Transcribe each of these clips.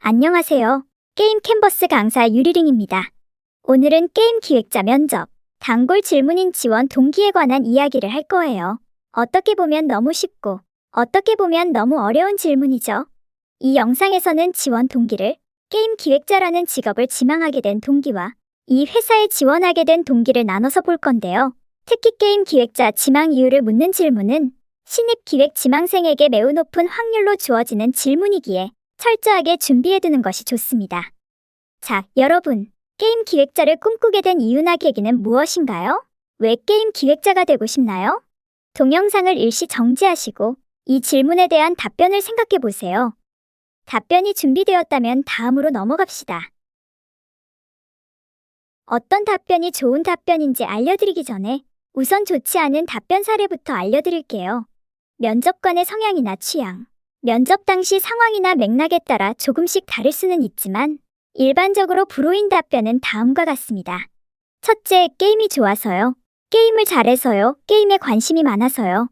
안녕하세요. 게임 캔버스 강사 유리링입니다. 오늘은 게임 기획자 면접, 단골 질문인 지원 동기에 관한 이야기를 할 거예요. 어떻게 보면 너무 쉽고, 어떻게 보면 너무 어려운 질문이죠. 이 영상에서는 지원 동기를, 게임 기획자라는 직업을 지망하게 된 동기와 이 회사에 지원하게 된 동기를 나눠서 볼 건데요. 특히 게임 기획자 지망 이유를 묻는 질문은 신입 기획 지망생에게 매우 높은 확률로 주어지는 질문이기에 철저하게 준비해두는 것이 좋습니다. 자, 여러분, 게임 기획자를 꿈꾸게 된 이유나 계기는 무엇인가요? 왜 게임 기획자가 되고 싶나요? 동영상을 일시 정지하시고 이 질문에 대한 답변을 생각해 보세요. 답변이 준비되었다면 다음으로 넘어갑시다. 어떤 답변이 좋은 답변인지 알려드리기 전에 우선 좋지 않은 답변 사례부터 알려드릴게요. 면접관의 성향이나 취향. 면접 당시 상황이나 맥락에 따라 조금씩 다를 수는 있지만 일반적으로 불호인 답변은 다음과 같습니다. 첫째, 게임이 좋아서요. 게임을 잘해서요. 게임에 관심이 많아서요.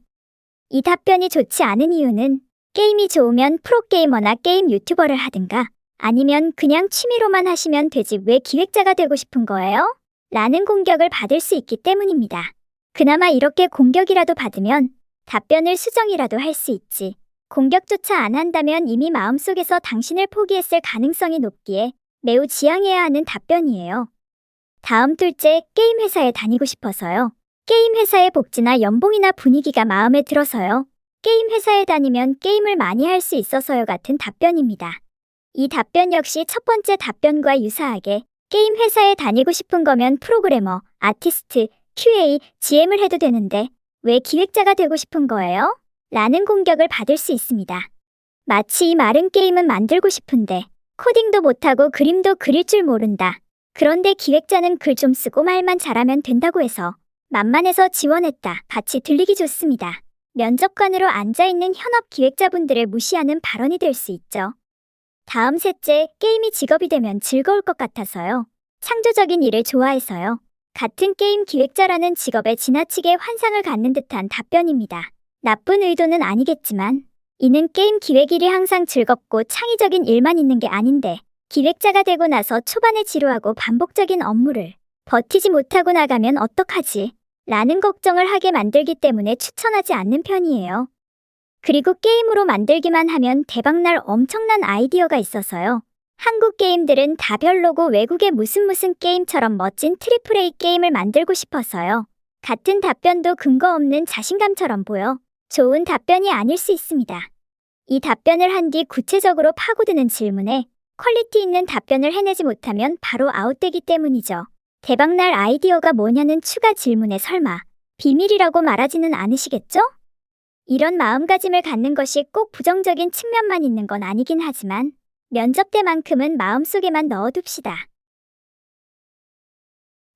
이 답변이 좋지 않은 이유는 게임이 좋으면 프로게이머나 게임 유튜버를 하든가 아니면 그냥 취미로만 하시면 되지 왜 기획자가 되고 싶은 거예요? 라는 공격을 받을 수 있기 때문입니다. 그나마 이렇게 공격이라도 받으면 답변을 수정이라도 할 수 있지. 공격조차 안 한다면 이미 마음속에서 당신을 포기했을 가능성이 높기에 매우 지양해야 하는 답변이에요. 다음 둘째, 게임 회사에 다니고 싶어서요. 게임 회사의 복지나 연봉이나 분위기가 마음에 들어서요. 게임 회사에 다니면 게임을 많이 할 수 있어서요 같은 답변입니다. 이 답변 역시 첫 번째 답변과 유사하게 게임 회사에 다니고 싶은 거면 프로그래머, 아티스트, QA, GM을 해도 되는데 왜 기획자가 되고 싶은 거예요? 라는 공격을 받을 수 있습니다. 마치 이 말은 게임은 만들고 싶은데 코딩도 못하고 그림도 그릴 줄 모른다. 그런데 기획자는 글 좀 쓰고 말만 잘하면 된다고 해서 만만해서 지원했다. 같이 들리기 좋습니다. 면접관으로 앉아있는 현업 기획자분들을 무시하는 발언이 될 수 있죠. 다음 셋째, 게임이 직업이 되면 즐거울 것 같아서요. 창조적인 일을 좋아해서요. 같은 게임 기획자라는 직업에 지나치게 환상을 갖는 듯한 답변입니다. 나쁜 의도는 아니겠지만 이는 게임 기획 일이 항상 즐겁고 창의적인 일만 있는 게 아닌데 기획자가 되고 나서 초반에 지루하고 반복적인 업무를 버티지 못하고 나가면 어떡하지? 라는 걱정을 하게 만들기 때문에 추천하지 않는 편이에요. 그리고 게임으로 만들기만 하면 대박날 엄청난 아이디어가 있어서요. 한국 게임들은 다 별로고 외국의 무슨 게임처럼 멋진 트리플 A 게임을 만들고 싶어서요. 같은 답변도 근거 없는 자신감처럼 보여 좋은 답변이 아닐 수 있습니다. 이 답변을 한 뒤 구체적으로 파고드는 질문에 퀄리티 있는 답변을 해내지 못하면 바로 아웃되기 때문이죠. 대박날 아이디어가 뭐냐는 추가 질문에 설마 비밀이라고 말하지는 않으시겠죠? 이런 마음가짐을 갖는 것이 꼭 부정적인 측면만 있는 건 아니긴 하지만 면접 때만큼은 마음속에만 넣어둡시다.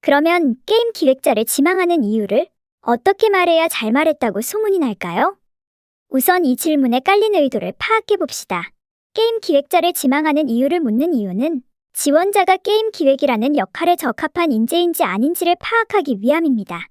그러면 게임 기획자를 지망하는 이유를 어떻게 말해야 잘 말했다고 소문이 날까요? 우선 이 질문에 깔린 의도를 파악해봅시다. 게임 기획자를 지망하는 이유를 묻는 이유는 지원자가 게임 기획이라는 역할에 적합한 인재인지 아닌지를 파악하기 위함입니다.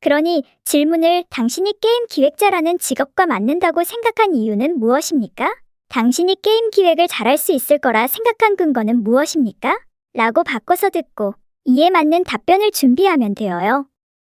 그러니 질문을 당신이 게임 기획자라는 직업과 맞는다고 생각한 이유는 무엇입니까? 당신이 게임 기획을 잘할 수 있을 거라 생각한 근거는 무엇입니까? 라고 바꿔서 듣고 이에 맞는 답변을 준비하면 되어요.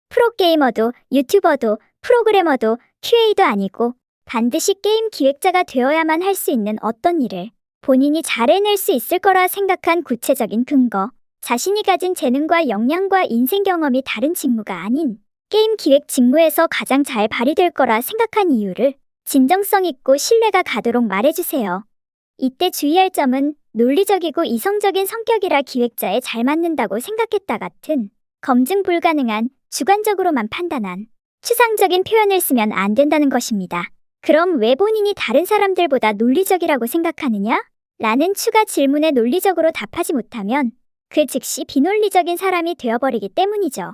프로게이머도, 유튜버도, 프로그래머도, QA도 아니고 반드시 게임 기획자가 되어야만 할 수 있는 어떤 일을 본인이 잘 해낼 수 있을 거라 생각한 구체적인 근거, 자신이 가진 재능과 역량과 인생 경험이 다른 직무가 아닌 게임 기획 직무에서 가장 잘 발휘될 거라 생각한 이유를 진정성 있고 신뢰가 가도록 말해주세요. 이때 주의할 점은 논리적이고 이성적인 성격이라 기획자에 잘 맞는다고 생각했다 같은 검증 불가능한 주관적으로만 판단한 추상적인 표현을 쓰면 안 된다는 것입니다. 그럼 왜 본인이 다른 사람들보다 논리적이라고 생각하느냐? 라는 추가 질문에 논리적으로 답하지 못하면 그 즉시 비논리적인 사람이 되어버리기 때문이죠.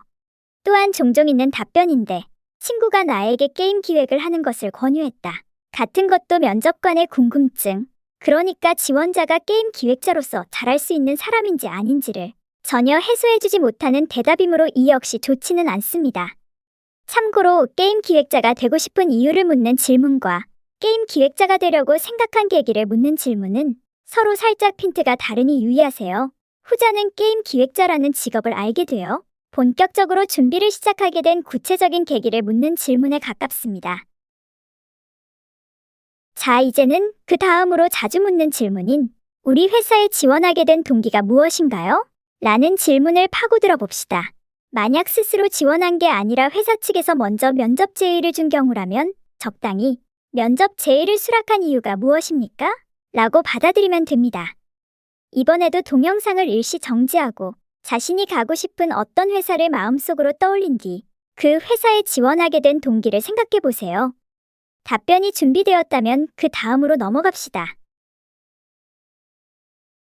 또한 종종 있는 답변인데 친구가 나에게 게임 기획을 하는 것을 권유했다. 같은 것도 면접관의 궁금증. 그러니까 지원자가 게임 기획자로서 잘할 수 있는 사람인지 아닌지를 전혀 해소해주지 못하는 대답이므로 이 역시 좋지는 않습니다. 참고로 게임 기획자가 되고 싶은 이유를 묻는 질문과 게임 기획자가 되려고 생각한 계기를 묻는 질문은 서로 살짝 핀트가 다르니 유의하세요. 후자는 게임 기획자라는 직업을 알게 되어 본격적으로 준비를 시작하게 된 구체적인 계기를 묻는 질문에 가깝습니다. 자, 이제는 그 다음으로 자주 묻는 질문인 우리 회사에 지원하게 된 동기가 무엇인가요? 라는 질문을 파고들어 봅시다. 만약 스스로 지원한 게 아니라 회사 측에서 먼저 면접 제의를 준 경우라면 적당히 면접 제의를 수락한 이유가 무엇입니까? 라고 받아들이면 됩니다. 이번에도 동영상을 일시 정지하고 자신이 가고 싶은 어떤 회사를 마음속으로 떠올린 뒤 그 회사에 지원하게 된 동기를 생각해 보세요. 답변이 준비되었다면 그 다음으로 넘어갑시다.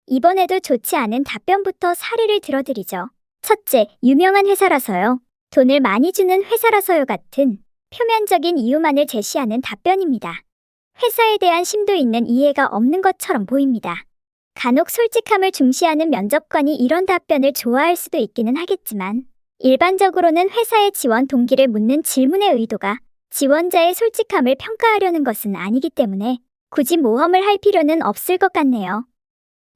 이번에도 좋지 않은 답변부터 사례를 들어드리죠. 첫째, 유명한 회사라서요. 돈을 많이 주는 회사라서요 같은 표면적인 이유만을 제시하는 답변입니다. 회사에 대한 심도 있는 이해가 없는 것처럼 보입니다. 간혹 솔직함을 중시하는 면접관이 이런 답변을 좋아할 수도 있기는 하겠지만 일반적으로는 회사의 지원 동기를 묻는 질문의 의도가 지원자의 솔직함을 평가하려는 것은 아니기 때문에 굳이 모험을 할 필요는 없을 것 같네요.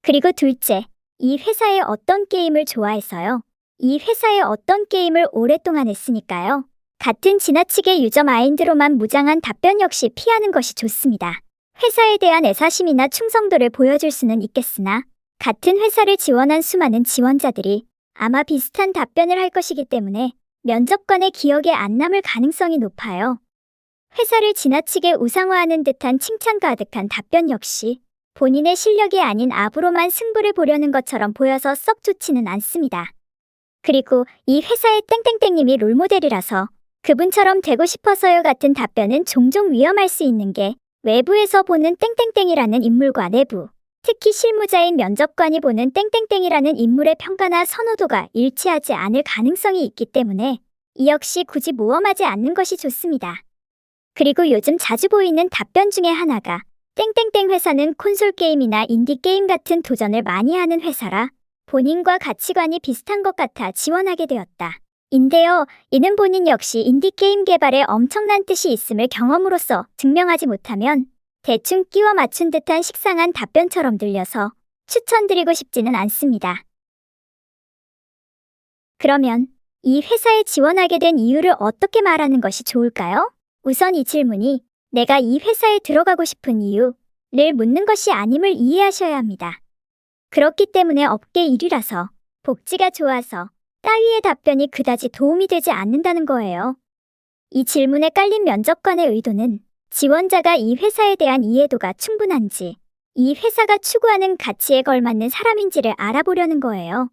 그리고 둘째, 이 회사의 어떤 게임을 좋아해서요. 이 회사의 어떤 게임을 오랫동안 했으니까요. 같은 지나치게 유저 마인드로만 무장한 답변 역시 피하는 것이 좋습니다. 회사에 대한 애사심이나 충성도를 보여줄 수는 있겠으나 같은 회사를 지원한 수많은 지원자들이 아마 비슷한 답변을 할 것이기 때문에 면접관의 기억에 안 남을 가능성이 높아요. 회사를 지나치게 우상화하는 듯한 칭찬 가득한 답변 역시 본인의 실력이 아닌 압으로만 승부를 보려는 것처럼 보여서 썩 좋지는 않습니다. 그리고 이 회사의 땡땡땡님이 롤모델이라서 그분처럼 되고 싶어서요 같은 답변은 종종 위험할 수 있는 게 외부에서 보는 땡땡땡이라는 인물과 내부, 특히 실무자인 면접관이 보는 땡땡땡이라는 인물의 평가나 선호도가 일치하지 않을 가능성이 있기 때문에 이 역시 굳이 모험하지 않는 것이 좋습니다. 그리고 요즘 자주 보이는 답변 중에 하나가 땡땡땡 회사는 콘솔 게임이나 인디 게임 같은 도전을 많이 하는 회사라 본인과 가치관이 비슷한 것 같아 지원하게 되었다. 인데요, 이는 본인 역시 인디 게임 개발에 엄청난 뜻이 있음을 경험으로써 증명하지 못하면 대충 끼워 맞춘 듯한 식상한 답변처럼 들려서 추천드리고 싶지는 않습니다. 그러면 이 회사에 지원하게 된 이유를 어떻게 말하는 것이 좋을까요? 우선 이 질문이 내가 이 회사에 들어가고 싶은 이유를 묻는 것이 아님을 이해하셔야 합니다. 그렇기 때문에 업계 1위라서, 복지가 좋아서 따위의 답변이 그다지 도움이 되지 않는다는 거예요. 이 질문에 깔린 면접관의 의도는 지원자가 이 회사에 대한 이해도가 충분한지, 이 회사가 추구하는 가치에 걸맞는 사람인지를 알아보려는 거예요.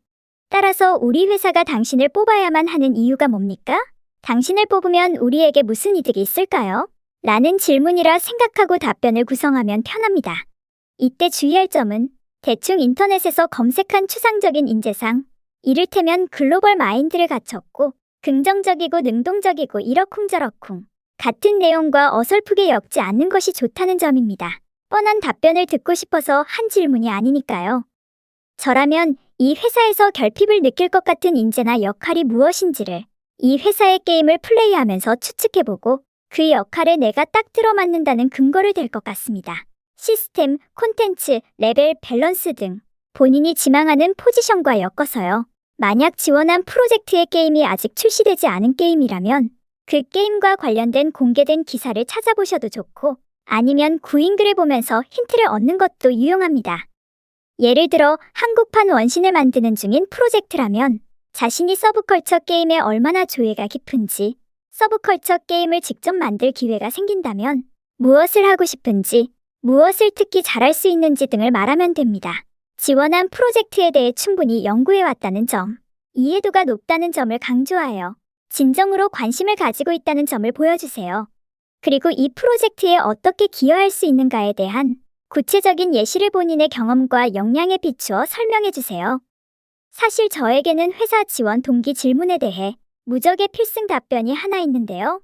따라서 우리 회사가 당신을 뽑아야만 하는 이유가 뭡니까? 당신을 뽑으면 우리에게 무슨 이득이 있을까요? 라는 질문이라 생각하고 답변을 구성하면 편합니다. 이때 주의할 점은 대충 인터넷에서 검색한 추상적인 인재상, 이를테면 글로벌 마인드를 갖췄고 긍정적이고 능동적이고 이러쿵저러쿵 같은 내용과 어설프게 엮지 않는 것이 좋다는 점입니다. 뻔한 답변을 듣고 싶어서 한 질문이 아니니까요. 저라면 이 회사에서 결핍을 느낄 것 같은 인재나 역할이 무엇인지를 이 회사의 게임을 플레이하면서 추측해보고 그 역할에 내가 딱 들어맞는다는 근거를 댈 것 같습니다. 시스템, 콘텐츠, 레벨, 밸런스 등 본인이 지망하는 포지션과 엮어서요. 만약 지원한 프로젝트의 게임이 아직 출시되지 않은 게임이라면 그 게임과 관련된 공개된 기사를 찾아보셔도 좋고 아니면 구인글을 보면서 힌트를 얻는 것도 유용합니다. 예를 들어 한국판 원신을 만드는 중인 프로젝트라면 자신이 서브컬처 게임에 얼마나 조예가 깊은지, 서브컬처 게임을 직접 만들 기회가 생긴다면 무엇을 하고 싶은지, 무엇을 특히 잘할 수 있는지 등을 말하면 됩니다. 지원한 프로젝트에 대해 충분히 연구해왔다는 점, 이해도가 높다는 점을 강조하여 진정으로 관심을 가지고 있다는 점을 보여주세요. 그리고 이 프로젝트에 어떻게 기여할 수 있는가에 대한 구체적인 예시를 본인의 경험과 역량에 비추어 설명해주세요. 사실 저에게는 회사 지원 동기 질문에 대해 무적의 필승 답변이 하나 있는데요.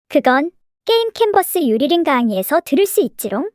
그건 게임 캔버스 유리링 강의에서 들을 수 있지롱.